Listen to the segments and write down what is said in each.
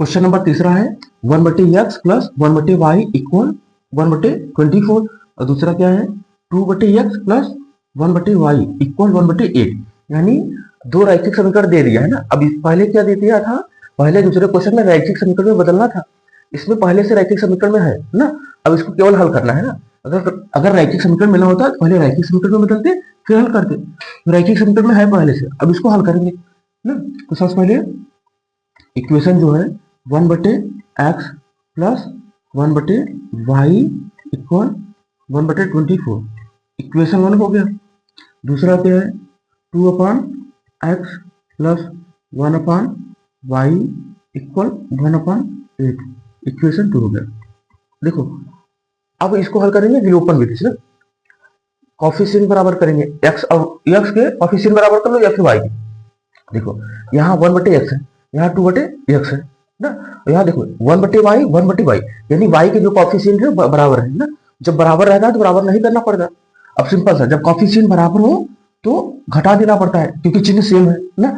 Question number तीसरा है 1/x plus 1/y equal 1/24 और दूसरा क्या है 2/x प्लस 1/y इक्वल 1/8। यानी दो रैखिक समीकरण दे दिया है ना। अब पहले क्या दे दिया था, पहले दूसरे क्वेश्चन में रैखिक समीकरण में बदलना था, इसमें पहले से रैखिक समीकरण में है ना। अब इसको केवल हल करना है ना। अगर रैखिक समीकरण मिलना होता तो पहले रैखिक समीकरण में बदलते फिर हल करते। तो रैखिक समीकरण में है पहले से, अब इसको हल करेंगे ना। तो सबसे पहले इक्वेशन जो है 1/x plus 1/y equal 1/24 equation 1 हो गया। दूसरा क्या है 2/x plus 1/y equal 1/8 equation 2 हो गया। देखो अब इसको हल करेंगे विलोपन विधि से। कॉफिशिएंट बराबर करेंगे x और x के कॉफिशिएंट बराबर कर लो या फिर y के। देखो यहाँ 1/x है, यहाँ 2/x है ना। यहाँ देखो 1/y 1/y यानी y के जो कॉफिशिएंट है बराबर है ना। जब बराबर रहता है तो बराबर नहीं करना पड़ता। अब सिंपल सा, जब कॉफिशिएंट बराबर हो तो घटा देना पड़ता है क्योंकि चिन्ह सेम है ना।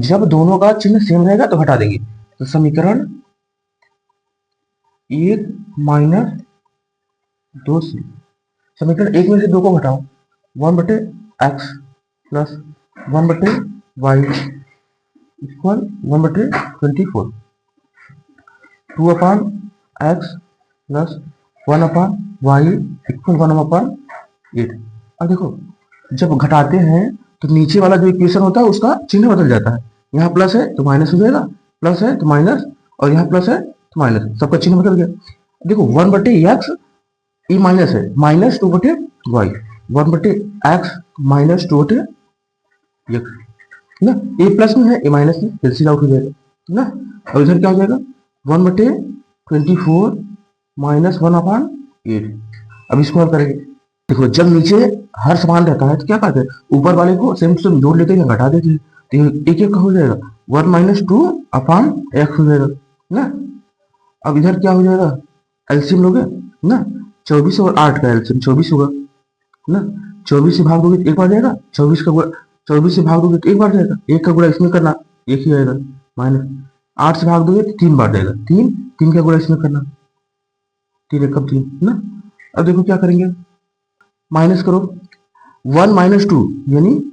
जब दोनों का चिन्ह सेम रहेगा तो घटा देंगे। तो समीकरण 1 माइनस 2 से समीकरण 1 में से 2 को घटाओ 1/x plus 1/y equal 1/24 2/x plus 1/y equal 1/8। अब देखो जब घटाते हैं तो नीचे वाला जो इक्वेशन होता है उसका चिन्ह बदल जाता है। यहाँ प्लस है तो माइनस हो जाएगा, प्लस है तो माइनस, और यहाँ प्लस है तो माइनस, सबका चिन्ह बदल गया। देखो 1/x ये माइनस है, minus 2/y 1/x minus 2/x ना। ये प्लस में है ये माइनस में, कैंसिल आउट हो जाएगा ना। और इधर क्या हो जाएगा 1/24 माइनस 1/8। अब इसको हल करेंगे। देखो जब नीचे हर समान रहता है तो क्या करते हैं ऊपर वाले को सेम टू सेम जोड़ लेते हैं, घटा देते हैं, तो एक एक का हो जाएगा 1 माइनस 2/x हो जाएगा ना। अब इधर क्या हो जाएगा एलसीएम लोगे ना, 24 और 8 का एलसीएम 24 होगा ना। 24 से भाग दोगे तो एक बार जाएगा, 24 का गुणा 24 से भाग दोगे तो एक बार जाएगा, एक का गुणा इसमें करना एक ही आएगा, माइनस 8 से भाग दोगे तो 3 बार जाएगा, 3 का गुणा इसमें करना 3 एक 3 ना। अब देखो क्या करेंगे, माइनस करो 1 माइनस 2 यानी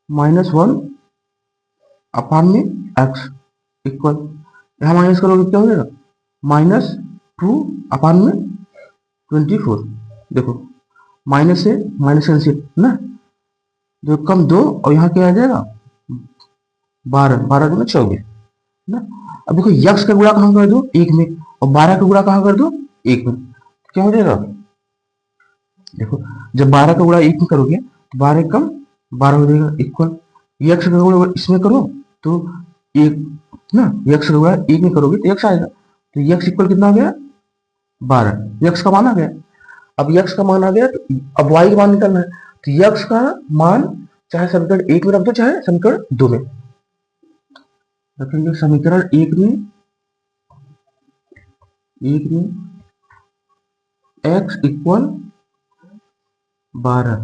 -1 अपान में x इक्वल, यहाँ माइनस करोगे क्या हो जाएगा -2 अपान में 24। देखो माइनस से माइनस कैंसिल ना, जो कम 2 और यहाँ क्या आ जाएगा 12 12 दूना 24 ना। अब देखो यक्स का गुणा कहाँ कर दो 1 में और 12 का गुणा कहाँ कर दो 1 में, क्या हो जाएगा। देखो जब 12 का गुणा 1 में करोगे तो 12 कम 12 हो जाएगा इक्वल, यक्स का गुणा इसमें करो तो 1 ना, यक्स का गुणा 1 में करोगे तो x आएगा, तो यक्स इक्वल कितना आ गया 12, यक्स का मान आ गया। अब यक्स का मान आ गया तो अब y का मान निकालना है, तो यक्स का मान चाहे समीकरण 1 में रख दो चाहे समीकरण 2 में रखेंगे। समीकरण 1 में x इक्वल 12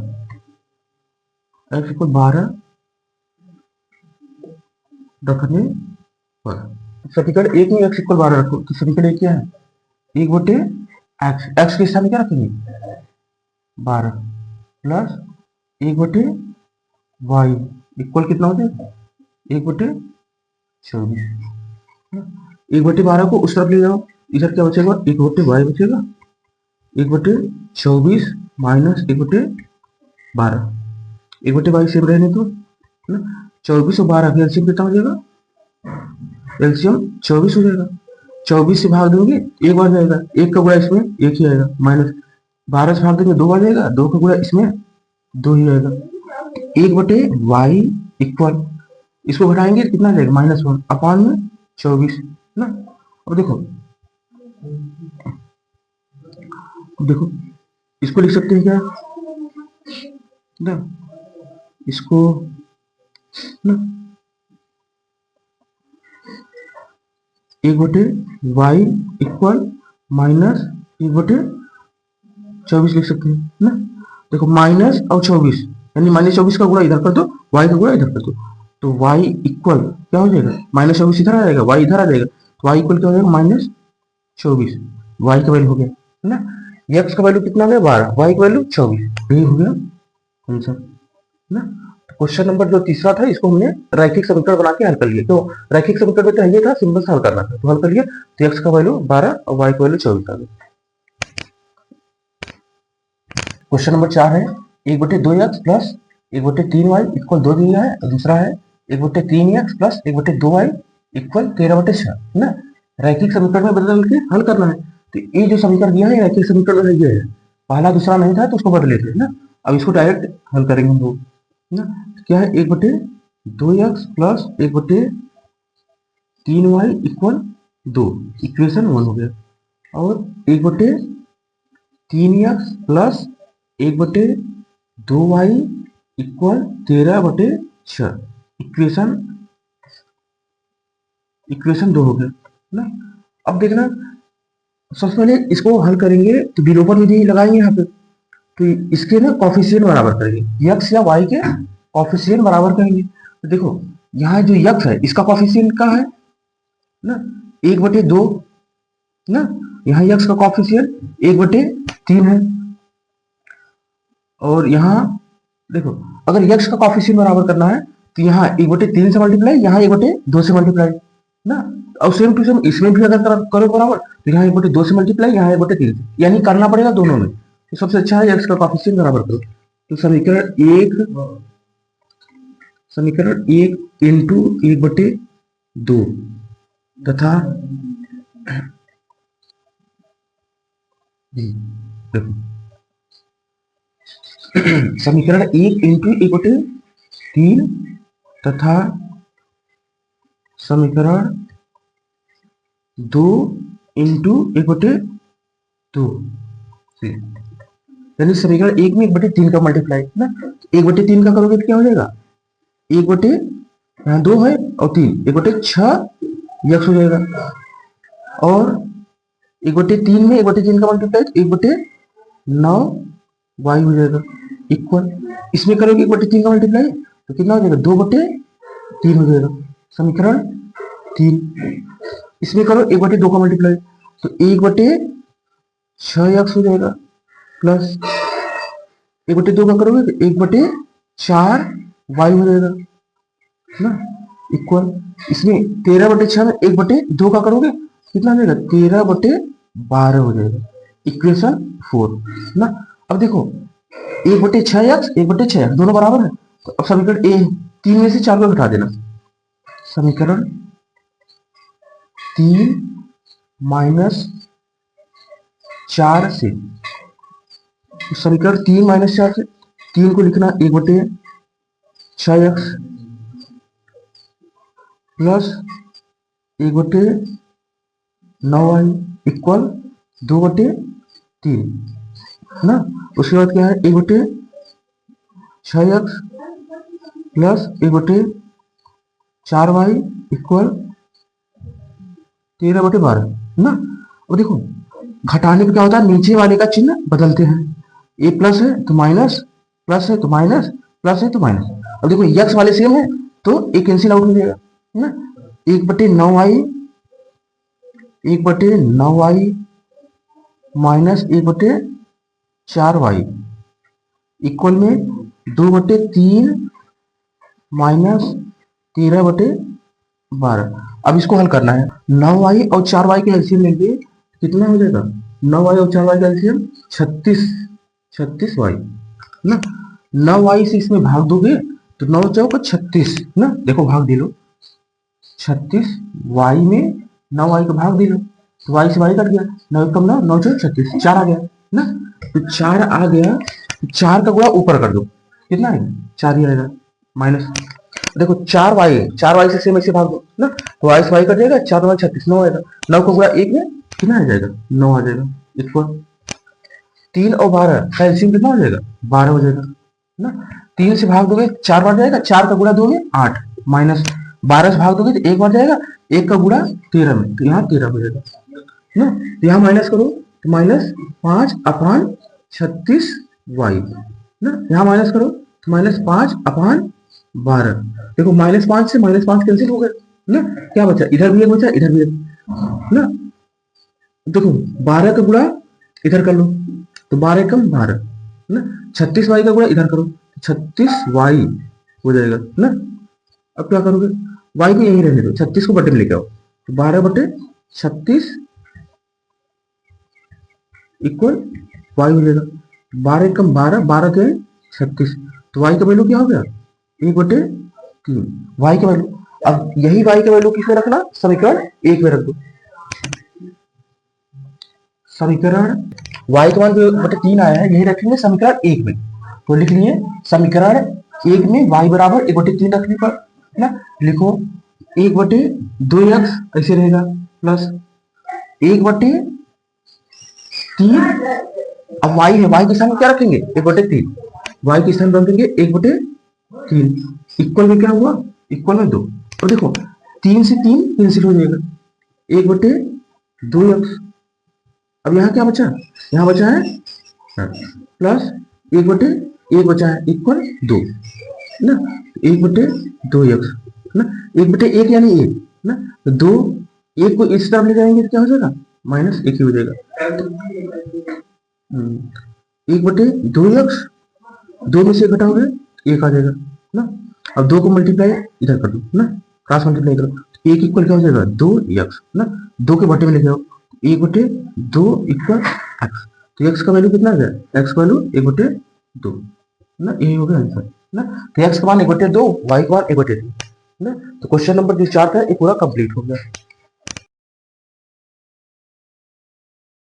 रखने पर, समीकरण 1 में x इक्वल 12 रखो तो समीकरण 1 क्या है 1/x, x के स्थान में क्या रखेंगे 12 प्लस 1/y इक्वल कितना हो जाएगा 1/24। 1/12 को उस तरफ ले जाओ, इधर क्या बचेगा 1/y बचेगा, 1/24 माइनस 1/12, 1/y सेम रहने दो ना। 24 और 12 का एलसीएम कितना हो जाएगा, एलसीएम 24 हो जाएगा। 24 से भाग दोगे एक बार जाएगा, एक का गुणा इसमें एक ही आएगा, माइनस 12 से भाग देंगे 2 बार जाएगा, 2 का गुणा इसमें 2 ही आएगा। 1/y इक्वल इसको घटाएंगे कितना जाएगा -1 अपान में 24 ना। अब देखो इसको लिख सकते हैं क्या ना, इसको ना 1/y इक्वल -1/24 लिख सकते हैं ना। देखो माइनस और 24 यानी -24 का गुणा इधर कर दो, y का गुणा इधर कर दो, तो y इक्वल क्या हो जाएगा, -24 इधर आ जाएगा, y इधर आ जाएगा, तो y इक्वल क्या हो जाएगा, -24, y का वैल्यू हो गया है ना। x का वैल्यू कितना हो गया, 12, y का वैल्यू 24, यही हो गया आंसर ना। क्वेश्चन नंबर जो तीसरा था इसको हमने रैखिक समीकरण बना के हल कर लिया। तो रैखिक समीकरण में चाहिए था सिंपल से हल करना था, तो हल कर लिया। तो x का वैल्यू 12 और y का वैल्यू 24 आ गया। क्वेश्चन नंबर 4 है 1/2x प्लस 1/3y इक्वल 2 दिया है, और दूसरा है 1/3x प्लस 1/2y इक्वल 13/6 ना। रैखिक समीकरण में बदल के हल करना है। तो ये जो समीकरण दिया है रैखिक समीकरण में ये है, पहला दूसरा नहीं था तो उसको बदल लेते ना। अब इसको डायरेक्ट हल करेंगे हम लोग ना। क्या है 1/2x plus 1/3y equal 2, equation 1 हो गया। और 1/3x plus 1/2y equal 13/6, equation 2 हो गया ना। अब देखना सबसे पहले इसको हल करेंगे तो विलोपन विधि लगाएंगे यहाँ पे। तो इसके ना कॉफिशिएंट बराबर करेंगे, x या y के कॉफिशिएंट बराबर करेंगे। तो देखो यहाँ जो x है इसका कॉफिशिएंट का है ना 1/2 ना, यहाँ x का कॉफिशिएंट 1/3 है। और यहाँ देखो अगर x का कॉफिशिएंट बराबर करना है तो यहाँ 1/3 से मल्टीप्लाई, यहाँ 1/2 से मल्टीप्लाई ना। और सेम टू सेम इसमें भी अगर करो बराबर तो यहाँ 1/2 से मल्टीप्लाई, यहाँ 1/3 से, यानी करना पड़ेगा दोनों में। तो सबसे अच्छा है x का कॉफिशिएंट बराबर करो। तो समीकरण 1 इंटू 1/2 तथा देखो समीकरण 1 इंटू 1/3 तथा समीकरण 2 इंटू 1/2, यानी समीकरण 1 में 1/3 का मल्टीप्लाई ना। 1/3 का करोगे तो क्या हो जाएगा, 1/2 है और 3, 1/6 x हो जाएगा। और 1/3 में 1/3 का मल्टीप्लाई तो 1/9 y हो जाएगा इक्वल, इसमें करोगे 1/3 का मल्टीप्लाई तो कितना हो जाएगा, 2/3 हो जाएगा समीकरण 3। इसमें करो 1/2 का मल्टीप्लाई तो 1/6x हो जाएगा, प्लस 1/2 का करोगे तो 1/4 y हो जाएगा ना इक्वल। इसमें 13/6 में 1/2 का करोगे कितना हो जाएगा, 13/12 हो जाएगा, इक्वेशन 4 ना। अब देखो 1/6x 1/6x दोनों बराबर है, तो अब समीकरण ए 3 में से 4 को घटा देना। समीकरण 3 माइनस 4 से, समीकरण 3 माइनस 4 से 3 को लिखना 1/6x प्लस 1/9y इक्वल 2/3 ना। उसके बाद क्या है 1/6x प्लस 1/4y इक्वल 13/12 ना। अब देखो घटाने पे क्या होता है, नीचे वाले का चिन्ह बदलते हैं, ए प्लस है तो माइनस, प्लस है तो माइनस, प्लस है तो माइनस। अब देखो एक्स वाले सेम है तो एक कैंसिल आउट हो जाएगा ना। 1/9y माइनस 1/4y इक्वल में 2/3 माइनस 13/12। अब इसको हल करना है, 9y और 4y के एलसीएम लेंगे कितना हो जाएगा, 9y और 4y का एलसीएम 36y ना। 9y से इसमें भाग दोगे तो 9 चौक 36 ना, देखो भाग दे लो 36, y में 9y का भाग दे लो तो y से y कट गया, 9 कम 9, 9 चौक 36, 4 आ गया ना। तो 4 आ गया, 4 का गुणा ऊपर कर दो कितना है 4 ही आएगा, माइनस देखो 4y से सेम ऐसे भाग दो ना, तो y से y कट जाएगा, 4 9 36, 9 आएगा, 9 का गुणा 1 में कितना आ जाएगा, 9 आ जाएगा इक्वल 3 और 12 का एलसीएम कितना हो जाएगा, 12 हो जाएगा ना। 3 से भाग दोगे 4 बार जाएगा, 4 का गुणा दोगे 8, माइनस 12 से भाग दोगे तो 1 बार जाएगा, 1 का गुणा 13 में तो यहाँ 13 हो जाएगा ना। तो यहाँ माइनस करो तो माइनस 5/36y ना, यहाँ माइनस करो तो माइनस 5/36 12। देखो -5 से -5 कैंसिल हो गए ना, क्या बचा, इधर भी एक बचा, इधर भी एक ना। देखो 12 का गुणा इधर कर लो तो 12 कम 12 ना, 36y का गुणा इधर करो 36y हो जाएगा ना। अब क्या करोगे, y को यहीं रहने दो, 36 को बटे में लेके आओ तो 12/36 इक्वल y हो जाएगा। 12 कम 12, 12 के 36, तो y का वैल्यू क्या हो गया 1/3 y का वैल्यू। अब यही y का वैल्यू किसमें रखना, समीकरण 1 में रख दो। समीकरण y का मान जो बटे 3 आया है यही रखेंगे समीकरण 1 में, तो लिख लिए समीकरण 1 में y बराबर 1/3 रखने पर ना, लिखो 1/2x ऐसे रहेगा प्लस 1/3। अब y है, y के स्थान में क्या रखेंगे 1/3, y के स्थान रखेंगे 1/3 इक्वल में क्या हुआ, इक्वल में 2। तो देखो 3 से 3 कैंसिल हो जाएगा 1/2x। अब यहाँ क्या बचा, यहाँ बचा है प्लस 1/1 बचा है इक्वल 2 ना, 1/2x ना, 1/1 यानी 1 ना, तो 2 1 को इस तरफ ले जाएंगे तो क्या हो जाएगा -1 ही हो जाएगा। 1/2x, 2 में से घटा हो गया 1 आ जाएगा ना। अब 2 को मल्टीप्लाई इधर कर दो ना, क्रॉस मल्टीप्लाई करो 1 इक्वल क्या हो जाएगा 2x ना, 2 के बटे में लेके आओ 1/2 इक्वल x, तो x का वैल्यू कितना आ गया, x का वैल्यू 1/2 ना, यही हो गया आंसर ना। तो x का मान 1/2, y का मान 1/3 ना। तो क्वेश्चन नंबर जो 4 था ये पूरा कंप्लीट हो गया।